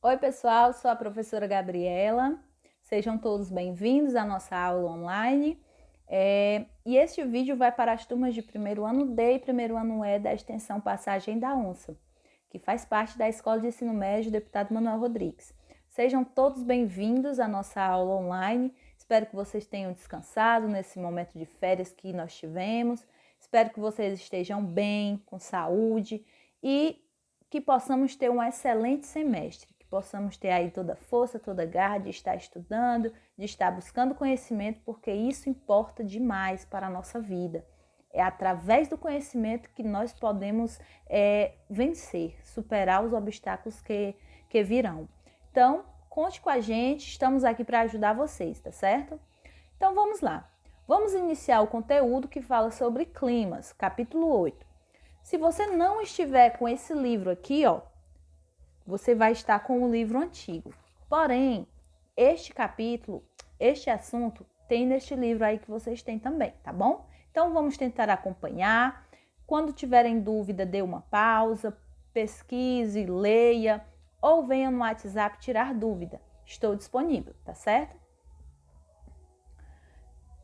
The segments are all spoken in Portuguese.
Oi, pessoal, sou a professora Gabriela. Sejam todos bem-vindos à nossa aula online. E este vídeo vai para as turmas de primeiro ano D e primeiro ano E da extensão Passagem da Onça, que faz parte da Escola de Ensino Médio Deputado Manuel Rodrigues. Sejam todos bem-vindos à nossa aula online. Espero que vocês tenham descansado nesse momento de férias que nós tivemos. Espero que vocês estejam bem, com saúde e que possamos ter um excelente semestre, que possamos ter aí toda a força, toda a garra de estar estudando, de estar buscando conhecimento, porque isso importa demais para a nossa vida. É através do conhecimento que nós podemos vencer, superar os obstáculos que virão. Então, conte com a gente, estamos aqui para ajudar vocês, tá certo? Então, vamos lá. Vamos iniciar o conteúdo que fala sobre climas, capítulo 8. Se você não estiver com esse livro aqui, ó, você vai estar com o livro antigo. Porém, este capítulo, este assunto, tem neste livro aí que vocês têm também, tá bom? Então, vamos tentar acompanhar. Quando tiverem dúvida, dê uma pausa, pesquise, leia ou venha no WhatsApp tirar dúvida. Estou disponível, tá certo?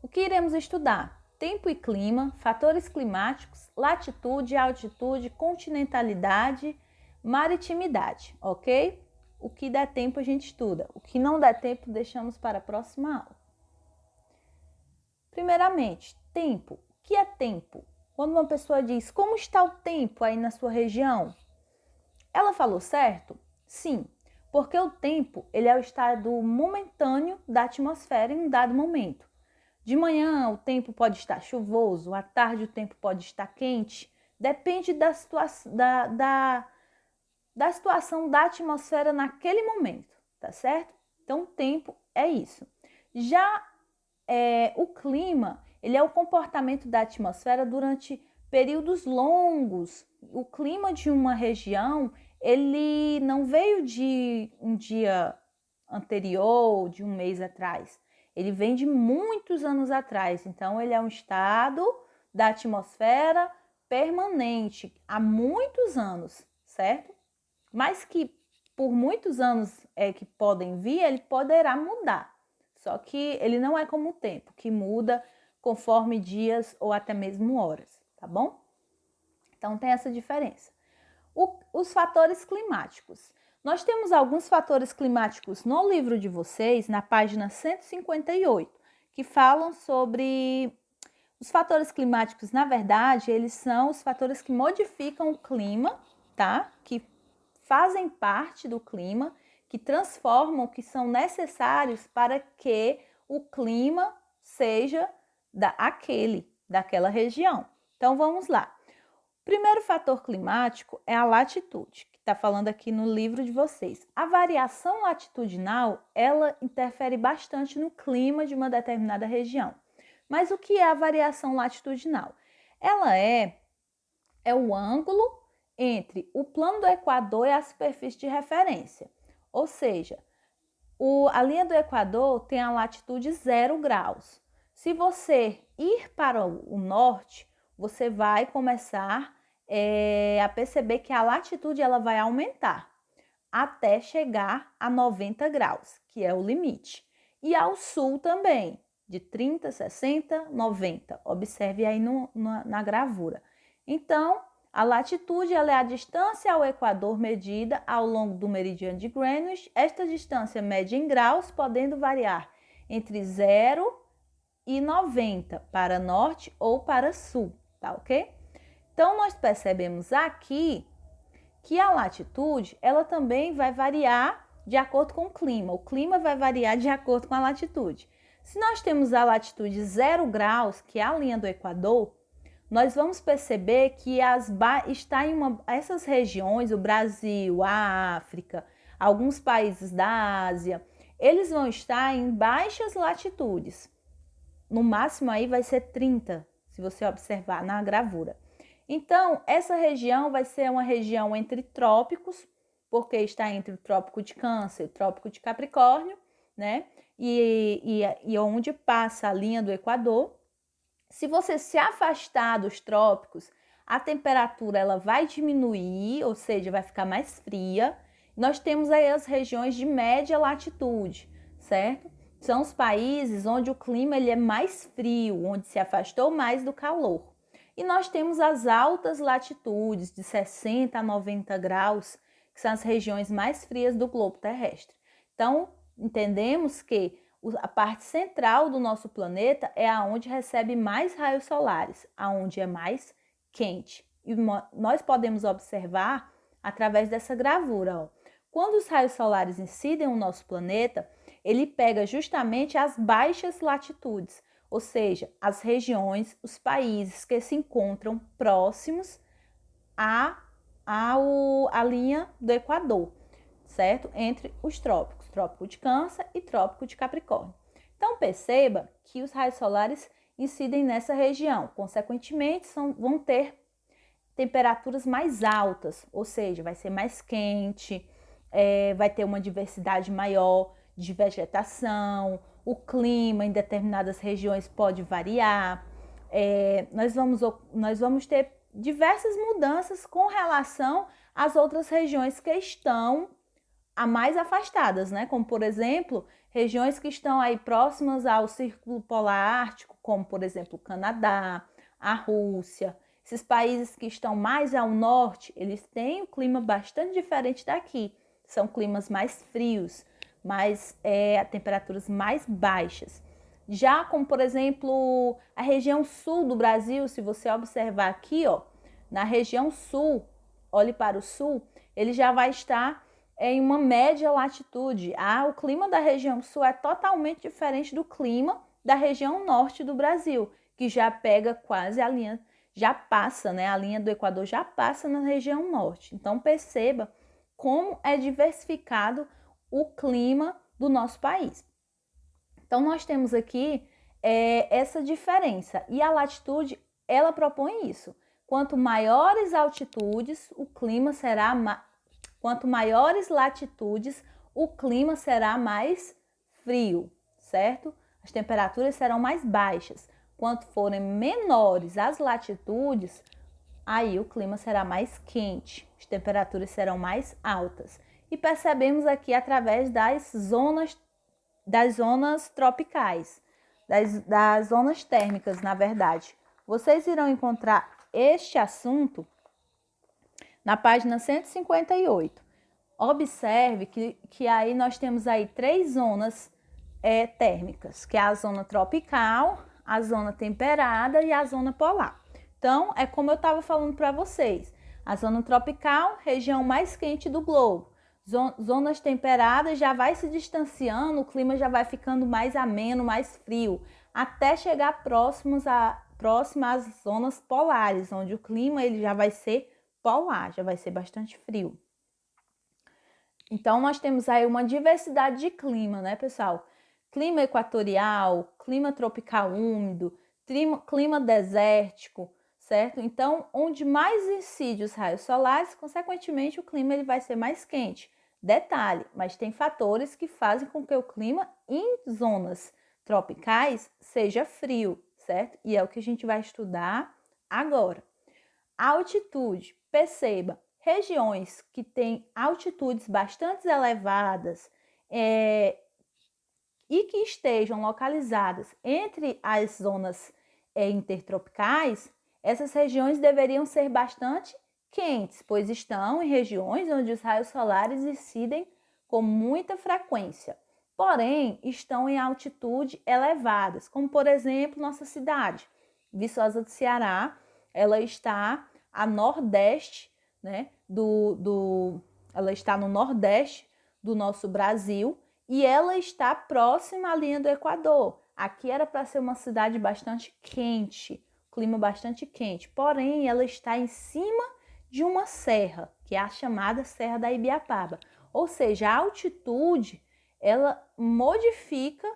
O que iremos estudar? Tempo e clima, fatores climáticos, latitude, altitude, continentalidade, maritimidade, ok? O que der tempo a gente estuda, o que não der tempo deixamos para a próxima aula. Primeiramente, tempo. O que é tempo? Quando uma pessoa diz, como está o tempo aí na sua região? Ela falou certo? Sim, porque o tempo ele é o estado momentâneo da atmosfera em um dado momento. De manhã o tempo pode estar chuvoso, à tarde o tempo pode estar quente, depende da situação da atmosfera naquele momento, tá certo? Então, o tempo é isso. Já o clima, ele é o comportamento da atmosfera durante períodos longos. O clima de uma região, ele não veio de um dia anterior, de um mês atrás. Ele vem de muitos anos atrás. Então, ele é um estado da atmosfera permanente há muitos anos, certo? Mas que por muitos anos que podem vir, ele poderá mudar. Só que ele não é como o tempo, que muda conforme dias ou até mesmo horas, tá bom? Então tem essa diferença. Os fatores climáticos. Nós temos alguns fatores climáticos no livro de vocês, na página 158, que falam sobre os fatores climáticos. Na verdade, eles são os fatores que modificam o clima, tá? Que fazem parte do clima, que transformam, que são necessários para que o clima seja daquela região. Então vamos lá. O primeiro fator climático é a latitude, que está falando aqui no livro de vocês. A variação latitudinal, ela interfere bastante no clima de uma determinada região. Mas o que é a variação latitudinal? Ela é o ângulo entre o plano do Equador e a superfície de referência. Ou seja, a linha do Equador tem a latitude 0 graus. Se você ir para o norte, você vai começar a perceber que a latitude ela vai aumentar até chegar a 90 graus, que é o limite. E ao sul também, de 30, 60, 90. Observe aí na gravura. Então, a latitude ela é a distância ao Equador medida ao longo do meridiano de Greenwich. Esta distância mede em graus, podendo variar entre 0 e 90 para norte ou para sul, tá ok? Então, nós percebemos aqui que a latitude ela também vai variar de acordo com o clima. O clima vai variar de acordo com a latitude. Se nós temos a latitude 0 graus, que é a linha do Equador, nós vamos perceber que está em essas regiões, o Brasil, a África, alguns países da Ásia, eles vão estar em baixas latitudes. No máximo aí vai ser 30, se você observar na gravura. Então, essa região vai ser uma região entre trópicos, porque está entre o trópico de Câncer e o trópico de Capricórnio, né? E onde passa a linha do Equador. Se você se afastar dos trópicos, a temperatura ela vai diminuir, ou seja, vai ficar mais fria. Nós temos aí as regiões de média latitude, certo? São os países onde o clima ele é mais frio, onde se afastou mais do calor. E nós temos as altas latitudes, de 60 a 90 graus, que são as regiões mais frias do globo terrestre. Então, entendemos que a parte central do nosso planeta é aonde recebe mais raios solares, aonde é mais quente. E nós podemos observar através dessa gravura, ó. Quando os raios solares incidem no nosso planeta, ele pega justamente as baixas latitudes, ou seja, as regiões, os países que se encontram próximos à linha do Equador, certo? Entre os trópicos, trópico de Câncer e trópico de Capricórnio. Então, perceba que os raios solares incidem nessa região, consequentemente, vão ter temperaturas mais altas, ou seja, vai ser mais quente, vai ter uma diversidade maior de vegetação, o clima em determinadas regiões pode variar, nós vamos ter diversas mudanças com relação às outras regiões que estão mais afastadas, né? Como, por exemplo, regiões que estão aí próximas ao Círculo Polar Ártico, como, por exemplo, o Canadá, a Rússia. Esses países que estão mais ao norte, eles têm um clima bastante diferente daqui. São climas mais frios, a temperaturas mais baixas. Já como, por exemplo, a região sul do Brasil, se você observar aqui, ó, na região sul, olhe para o sul, ele já vai estar em uma média latitude. O clima da região sul é totalmente diferente do clima da região norte do Brasil, que já pega quase a linha, já passa, né? A linha do Equador já passa na região norte. Então, perceba como é diversificado o clima do nosso país. Então, nós temos aqui essa diferença. E a latitude, ela propõe isso. Quanto maiores altitudes, quanto maiores latitudes, o clima será mais frio, certo? As temperaturas serão mais baixas. Quanto forem menores as latitudes, aí o clima será mais quente, as temperaturas serão mais altas. E percebemos aqui através das zonas tropicais, das zonas térmicas, na verdade. Vocês irão encontrar este assunto na página 158. Observe que aí nós temos aí 3 zonas térmicas, que é a zona tropical, a zona temperada e a zona polar. Então, é como eu estava falando para vocês, a zona tropical, região mais quente do globo. Zonas temperadas já vai se distanciando, o clima já vai ficando mais ameno, mais frio, até chegar próximo às zonas polares, onde o clima ele já vai ser polar, já vai ser bastante frio. Então, nós temos aí uma diversidade de clima, né, pessoal? Clima equatorial, clima tropical úmido, clima desértico, certo? Então, onde mais incide os raios solares, consequentemente, o clima ele vai ser mais quente. Detalhe, mas tem fatores que fazem com que o clima em zonas tropicais seja frio, certo? E é o que a gente vai estudar agora. A altitude, perceba, regiões que têm altitudes bastante elevadas e que estejam localizadas entre as zonas intertropicais, essas regiões deveriam ser bastante quentes, pois estão em regiões onde os raios solares incidem com muita frequência. Porém, estão em altitude elevadas, como por exemplo nossa cidade, Viçosa do Ceará, ela está a nordeste, né, ela está no nordeste do nosso Brasil e ela está próxima à linha do Equador. Aqui era para ser uma cidade bastante quente, clima bastante quente, porém ela está em cima de uma serra, que é a chamada Serra da Ibiapaba. Ou seja, a altitude, ela modifica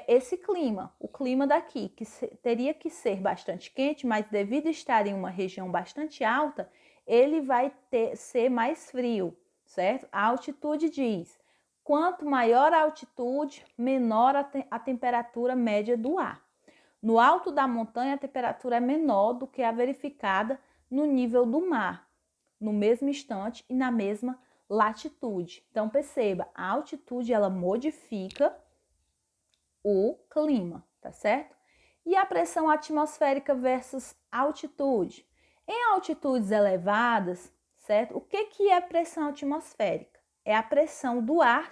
esse clima, o clima daqui, que teria que ser bastante quente, mas devido a estar em uma região bastante alta, ele vai ser mais frio, certo? A altitude diz, quanto maior a altitude, menor a temperatura média do ar. No alto da montanha, a temperatura é menor do que a verificada no nível do mar, no mesmo instante e na mesma latitude. Então, perceba, a altitude, ela modifica o clima, tá certo? E a pressão atmosférica versus altitude. Em altitudes elevadas, certo? O que é pressão atmosférica? É a pressão do ar,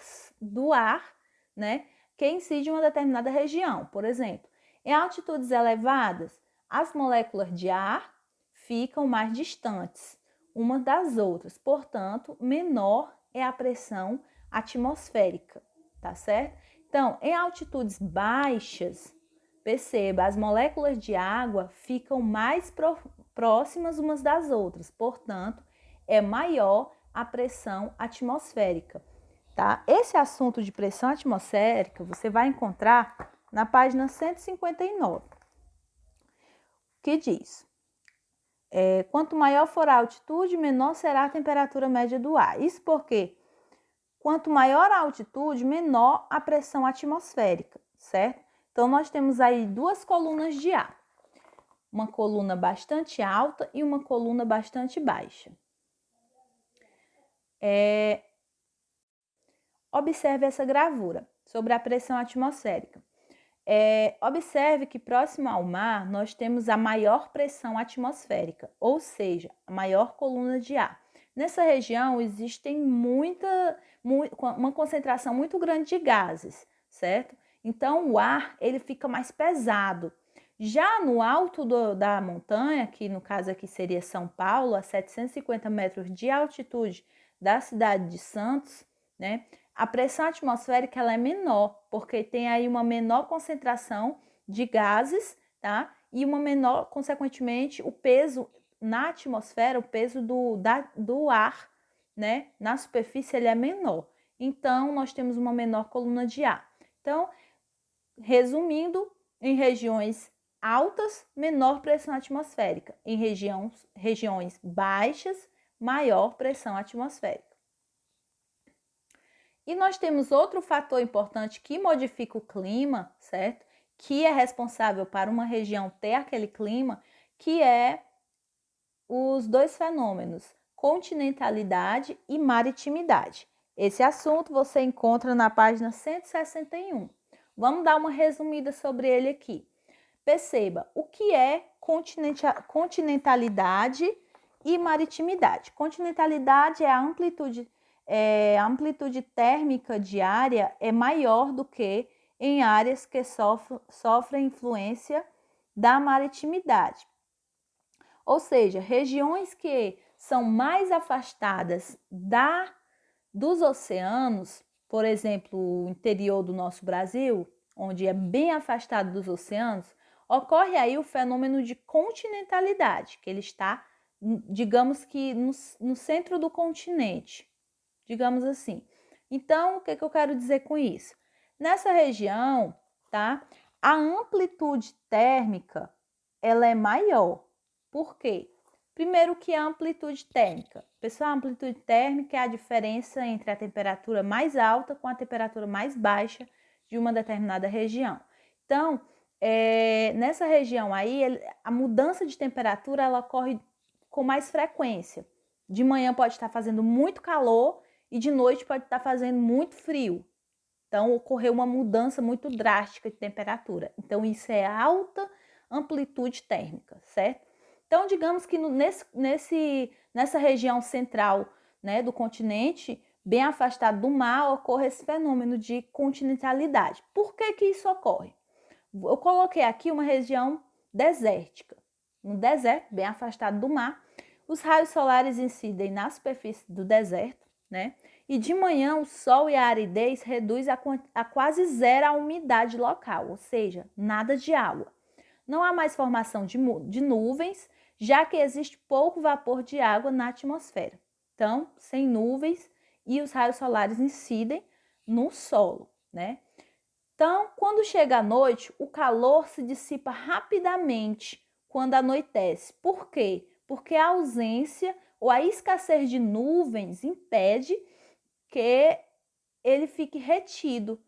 né, que incide em uma determinada região. Por exemplo, em altitudes elevadas, as moléculas de ar ficam mais distantes umas das outras, portanto, menor é a pressão atmosférica, tá certo? Então, em altitudes baixas, perceba, as moléculas de água ficam mais próximas umas das outras, portanto, é maior a pressão atmosférica, tá? Esse assunto de pressão atmosférica você vai encontrar na página 159, que diz: quanto maior for a altitude, menor será a temperatura média do ar. Isso porque quanto maior a altitude, menor a pressão atmosférica, certo? Então, nós temos aí duas colunas de ar. Uma coluna bastante alta e uma coluna bastante baixa. Observe essa gravura sobre a pressão atmosférica. Observe que próximo ao mar nós temos a maior pressão atmosférica, ou seja, a maior coluna de ar. Nessa região existem uma concentração muito grande de gases, certo? Então o ar ele fica mais pesado. Já no alto da montanha, que no caso aqui seria São Paulo, a 750 metros de altitude da cidade de Santos, né? A pressão atmosférica ela é menor, porque tem aí uma menor concentração de gases, tá? E uma menor, consequentemente, o peso na atmosfera, o peso do ar, né? Na superfície ele é menor. Então, nós temos uma menor coluna de ar. Então, resumindo, em regiões altas, menor pressão atmosférica. Em regiões baixas, maior pressão atmosférica. E nós temos outro fator importante que modifica o clima, certo? Que é responsável para uma região ter aquele clima, que é os dois fenômenos, continentalidade e maritimidade. Esse assunto você encontra na página 161. Vamos dar uma resumida sobre ele aqui. Perceba, o que é continentalidade e maritimidade? Continentalidade é a amplitude térmica diária é maior do que em áreas que sofrem influência da maritimidade. Ou seja, regiões que são mais afastadas dos oceanos, por exemplo, o interior do nosso Brasil, onde é bem afastado dos oceanos, ocorre aí o fenômeno de continentalidade, que ele está, digamos que no centro do continente, digamos assim. Então, o que eu quero dizer com isso? Nessa região, tá? A amplitude térmica, ela é maior. Por quê? Primeiro, que é a amplitude térmica. Pessoal, a amplitude térmica é a diferença entre a temperatura mais alta com a temperatura mais baixa de uma determinada região. Então, nessa região aí, a mudança de temperatura ela ocorre com mais frequência. De manhã pode estar fazendo muito calor e de noite pode estar fazendo muito frio. Então, ocorreu uma mudança muito drástica de temperatura. Então, isso é alta amplitude térmica, certo? Então, digamos que nessa região central, né, do continente, bem afastado do mar, ocorre esse fenômeno de continentalidade. Por que isso ocorre? Eu coloquei aqui uma região desértica. No deserto, bem afastado do mar, os raios solares incidem na superfície do deserto, né? E de manhã o sol e a aridez reduz a quase zero a umidade local, ou seja, nada de água. Não há mais formação de nuvens, já que existe pouco vapor de água na atmosfera. Então, sem nuvens e os raios solares incidem no solo, né? Então, quando chega a noite, o calor se dissipa rapidamente quando anoitece. Por quê? Porque a ausência ou a escassez de nuvens impede que ele fique retido.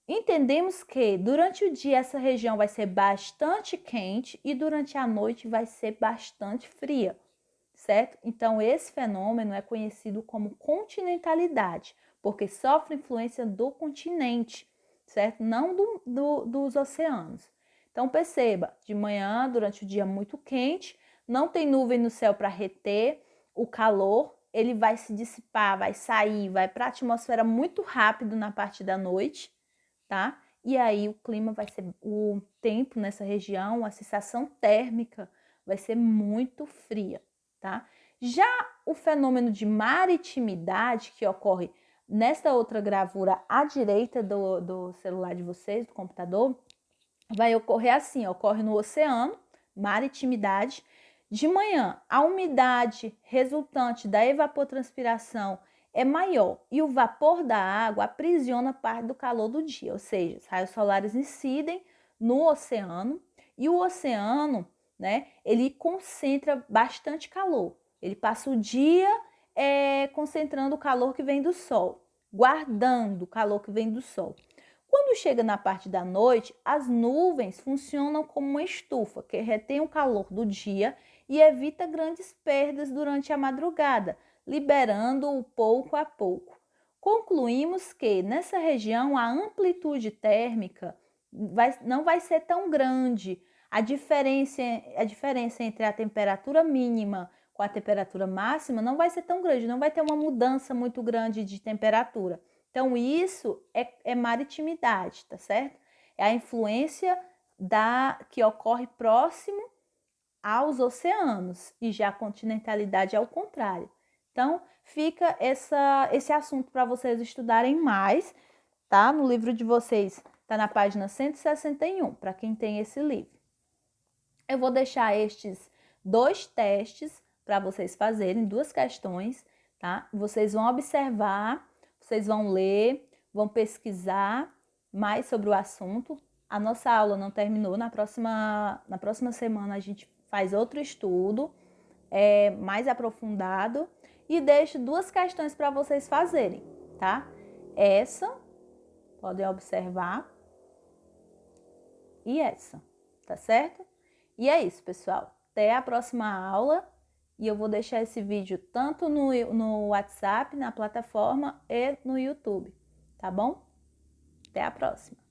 Entendemos que durante o dia essa região vai ser bastante quente e durante a noite vai ser bastante fria, certo? Então, esse fenômeno é conhecido como continentalidade, porque sofre influência do continente, certo? Não dos oceanos. Então, perceba, de manhã, durante o dia muito quente, não tem nuvem no céu para reter o calor, ele vai se dissipar, vai sair, vai para a atmosfera muito rápido na parte da noite, tá? E aí o clima vai ser, o tempo nessa região, a sensação térmica vai ser muito fria, tá? Já o fenômeno de maritimidade que ocorre nesta outra gravura à direita do celular de vocês, do computador, vai ocorrer assim, ocorre no oceano, maritimidade. De manhã, a umidade resultante da evapotranspiração é maior e o vapor da água aprisiona parte do calor do dia, ou seja, os raios solares incidem no oceano e o oceano, né, ele concentra bastante calor. Ele passa o dia concentrando o calor que vem do sol, guardando o calor que vem do sol. Quando chega na parte da noite, as nuvens funcionam como uma estufa que retém o calor do dia e evita grandes perdas durante a madrugada, liberando-o pouco a pouco. Concluímos que nessa região a amplitude térmica não vai ser tão grande. A diferença entre a temperatura mínima com a temperatura máxima não vai ser tão grande, não vai ter uma mudança muito grande de temperatura. Então, isso é maritimidade, tá certo? É a influência que ocorre próximo aos oceanos, e já a continentalidade é o contrário. Então, fica esse assunto para vocês estudarem mais, tá? No livro de vocês, tá na página 161, para quem tem esse livro. Eu vou deixar estes 2 testes para vocês fazerem, 2 questões, tá? Vocês vão observar, vocês vão ler, vão pesquisar mais sobre o assunto. A nossa aula não terminou, na próxima semana a gente faz outro estudo mais aprofundado e deixo 2 questões para vocês fazerem, tá? Essa, podem observar, e essa, tá certo? E é isso, pessoal. Até a próxima aula. E eu vou deixar esse vídeo tanto no WhatsApp, na plataforma, e no YouTube, tá bom? Até a próxima.